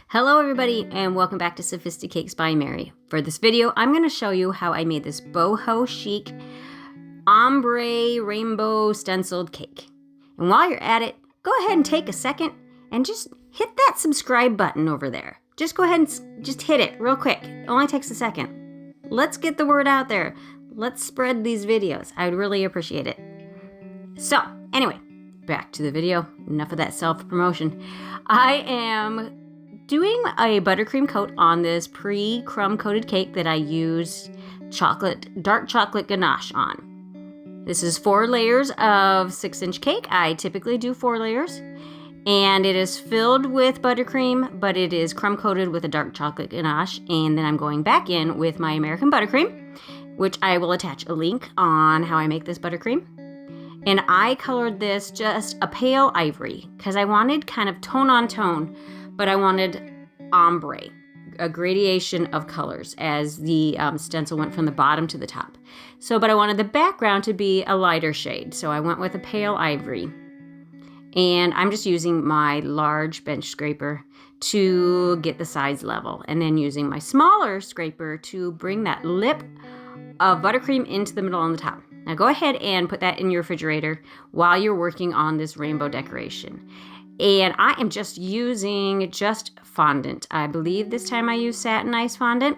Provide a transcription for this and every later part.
Hello everybody and welcome back to Sophisticakes by Mary. For this video, I'm going to show you how I made this boho chic ombre rainbow stenciled cake. And while you're at it, go ahead and take a second and just hit that subscribe button over there. Just go ahead and just hit it real quick. It only takes a second. Let's get the word out there. Let's spread these videos. I would really appreciate it. So, anyway, back to the video. Enough of that self-promotion. I am doing a buttercream coat on this pre-crumb coated cake that I used dark chocolate ganache on. This is 4 layers of 6-inch cake. I typically do 4 layers. And it is filled with buttercream, but it is crumb coated with a dark chocolate ganache. And then I'm going back in with my American buttercream, which I will attach a link on how I make this buttercream. And I colored this just a pale ivory because I wanted kind of tone on tone, but I wanted ombre, a gradation of colors as the stencil went from the bottom to the top. But I wanted the background to be a lighter shade, so I went with a pale ivory. And I'm just using my large bench scraper to get the sides level, and then using my smaller scraper to bring that lip of buttercream into the middle on the top. Now go ahead and put that in your refrigerator while you're working on this rainbow decoration. And I am just using fondant. I believe this time I used satin ice fondant.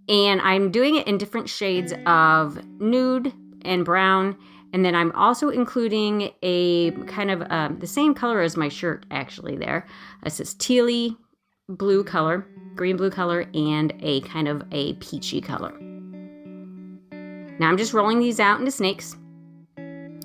And I'm doing it in different shades of nude and brown. And then I'm also including a kind of the same color as my shirt actually there. This is tealy blue color, green blue color, and a kind of a peachy color. Now I'm just rolling these out into snakes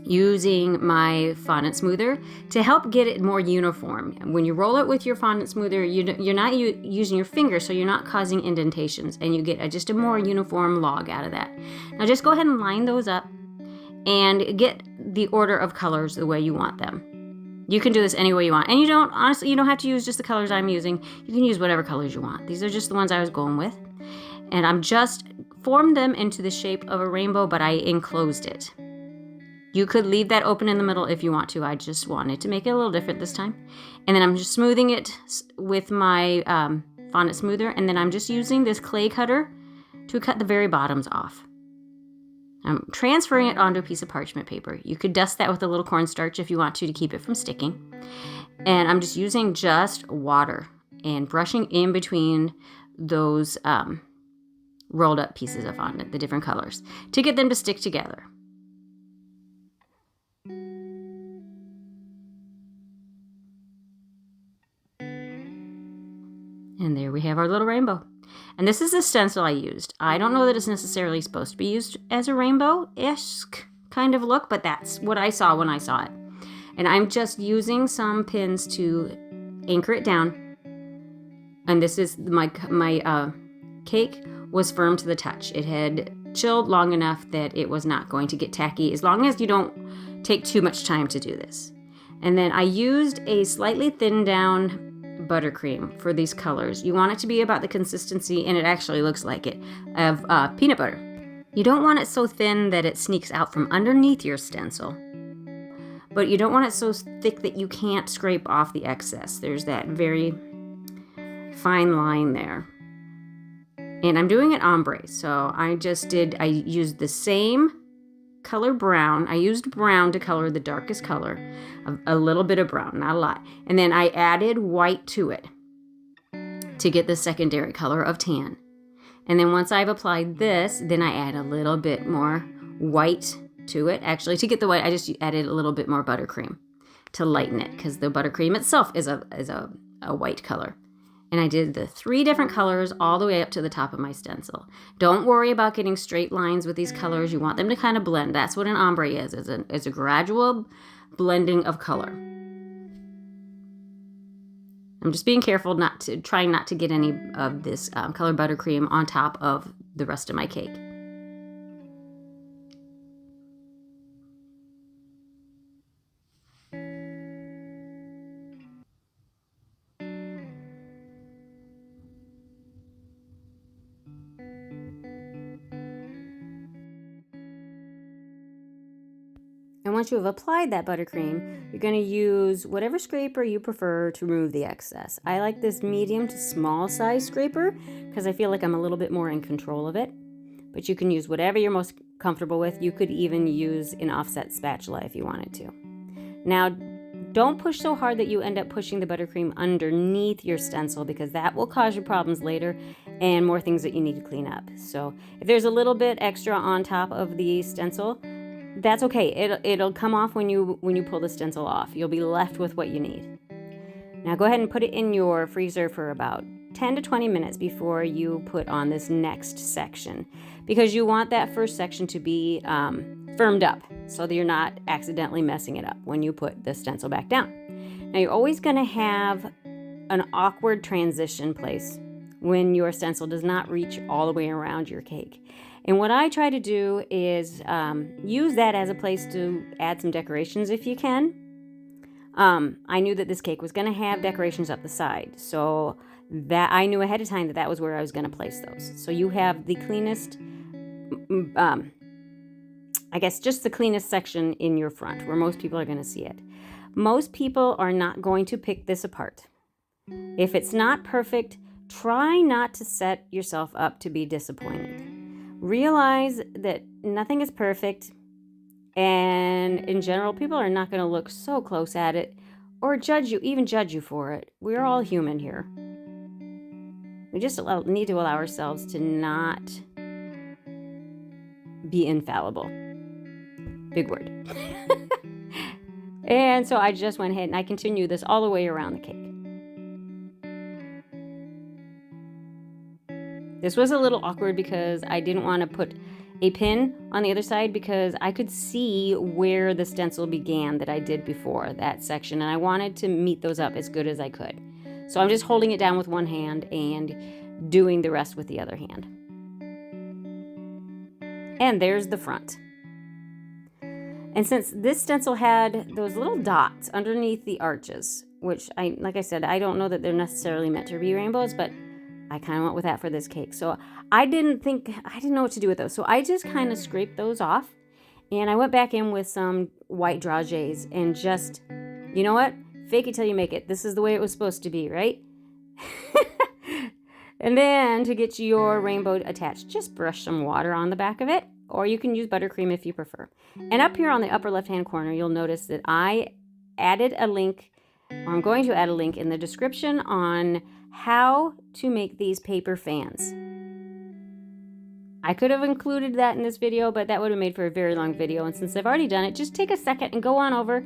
using my fondant smoother to help get it more uniform. When you roll it with your fondant smoother, you're not using your finger, so you're not causing indentations, and you get just a more uniform log out of that. Now just go ahead and line those up and get the order of colors the way you want them. You can do this any way you want, and you don't have to use just the colors I'm using. You can use whatever colors you want. These are just the ones I was going with, and I'm just formed them into the shape of a rainbow, but I enclosed it. You could leave that open in the middle if you want to. I just wanted to make it a little different this time. And then I'm just smoothing it with my fondant smoother, and then I'm just using this clay cutter to cut the very bottoms off. I'm transferring it onto a piece of parchment paper. You could dust that with a little cornstarch if you want to keep it from sticking. And I'm just using just water and brushing in between those rolled up pieces of fondant, the different colors, to get them to stick together. And there we have our little rainbow. And this is the stencil I used. I don't know that it's necessarily supposed to be used as a rainbow-ish kind of look, but that's what I saw when I saw it. And I'm just using some pins to anchor it down. And this is my cake was firm to the touch. It had chilled long enough that it was not going to get tacky, as long as you don't take too much time to do this. And then I used a slightly thinned down buttercream for these colors. You want it to be about the consistency, and it actually looks like it, of peanut butter. You don't want it so thin that it sneaks out from underneath your stencil, but you don't want it so thick that you can't scrape off the excess. There's that very fine line there. And I'm doing it ombre, so I used the same color brown. I used brown to color the darkest color, a little bit of brown, not a lot. And then I added white to it to get the secondary color of tan. And then once I've applied this, then I add a little bit more white to it. Actually, to get the white, I just added a little bit more buttercream to lighten it, because the buttercream itself is a white color. And I did the 3 different colors all the way up to the top of my stencil. Don't worry about getting straight lines with these colors. You want them to kind of blend. That's what an ombre is. It's a gradual blending of color. I'm just being careful trying not to get any of this colored buttercream on top of the rest of my cake. And once you have applied that buttercream, you're going to use whatever scraper you prefer to remove the excess. I like this medium to small size scraper because I feel like I'm a little bit more in control of it. But you can use whatever you're most comfortable with. You could even use an offset spatula if you wanted to. Now, don't push so hard that you end up pushing the buttercream underneath your stencil, because that will cause you problems later and more things that you need to clean up. So if there's a little bit extra on top of the stencil, that's okay. It'll come off when you pull the stencil off. You'll be left with what you need. Now go ahead and put it in your freezer for about 10 to 20 minutes before you put on this next section, because you want that first section to be firmed up so that you're not accidentally messing it up when you put the stencil back down. Now you're always going to have an awkward transition place when your stencil does not reach all the way around your cake. And what I try to do is use that as a place to add some decorations if you can. I knew that this cake was going to have decorations up the side, so that I knew ahead of time that was where I was going to place those. So you have the cleanest, I guess just the cleanest section in your front where most people are going to see it. Most people are not going to pick this apart. If it's not perfect, try not to set yourself up to be disappointed. Realize that nothing is perfect, and in general, people are not going to look so close at it or even judge you for it. We're all human here. We just need to allow ourselves to not be infallible. Big word. And so I just went ahead and I continued this all the way around the cake. This was a little awkward because I didn't want to put a pin on the other side, because I could see where the stencil began that I did before that section, and I wanted to meet those up as good as I could. So I'm just holding it down with one hand and doing the rest with the other hand. And there's the front. And since this stencil had those little dots underneath the arches, which like I said, I don't know that they're necessarily meant to be rainbows, but I kind of went with that for this cake. So I didn't know what to do with those. So I just kind of scraped those off, and I went back in with some white dragées and just, you know what? Fake it till you make it. This is the way it was supposed to be, right? And then to get your rainbow attached, just brush some water on the back of it, or you can use buttercream if you prefer. And up here on the upper left-hand corner, you'll notice that I added a link, or I'm going to add a link in the description on how to make these paper fans. I could have included that in this video, but that would have made for a very long video. And since I've already done it, just take a second and go on over,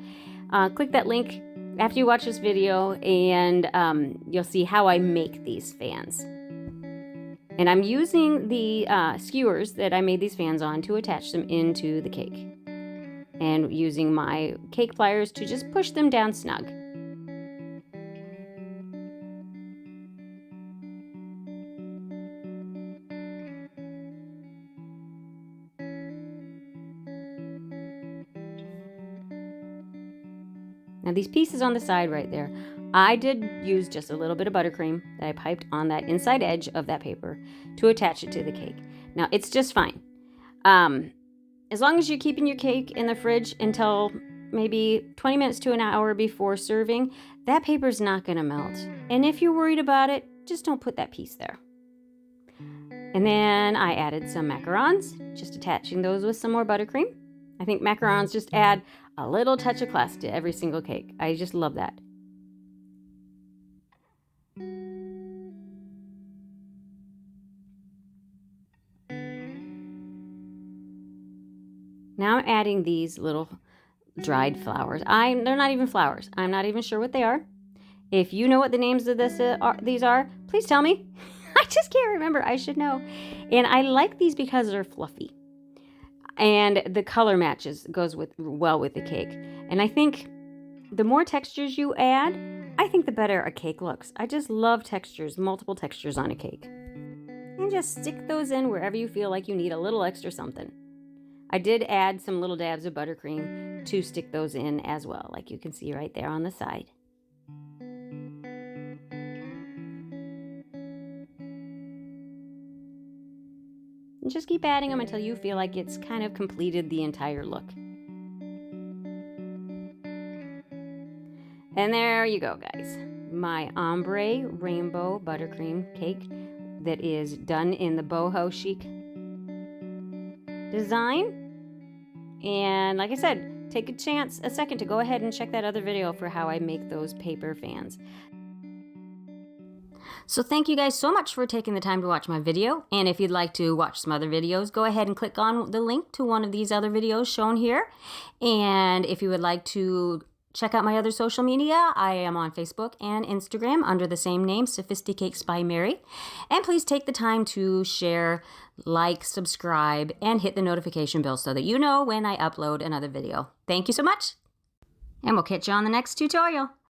click that link after you watch this video, and you'll see how I make these fans. And I'm using the skewers that I made these fans on to attach them into the cake, and using my cake pliers to just push them down snug. Now these pieces on the side right there, I did use just a little bit of buttercream that I piped on that inside edge of that paper to attach it to the cake. Now it's just fine. As long as you're keeping your cake in the fridge until maybe 20 minutes to an hour before serving, that paper's not going to melt. And if you're worried about it, just don't put that piece there. And then I added some macarons, just attaching those with some more buttercream. I think macarons just add a little touch of class to every single cake. I just love that. Now I'm adding these little dried flowers. They're not even flowers. I'm not even sure what they are. If you know what the names of these are, please tell me. I just can't remember. I should know. And I like these because they're fluffy. And the color goes well with the cake. And I think the more textures you add, I think the better a cake looks. I just love textures, multiple textures on a cake. And just stick those in wherever you feel like you need a little extra something. I did add some little dabs of buttercream to stick those in as well, like you can see right there on the side. And just keep adding them until you feel like it's kind of completed the entire look. And there you go, guys. My ombre rainbow buttercream cake that is done in the boho chic design. And like I said, take a second to go ahead and check that other video for how I make those paper fans. So thank you guys so much for taking the time to watch my video. And if you'd like to watch some other videos, go ahead and click on the link to one of these other videos shown here. And if you would like to check out my other social media, I am on Facebook and Instagram under the same name, Sophisticakes by Mary. And please take the time to share, like, subscribe, and hit the notification bell so that you know when I upload another video. Thank you so much, and we'll catch you on the next tutorial.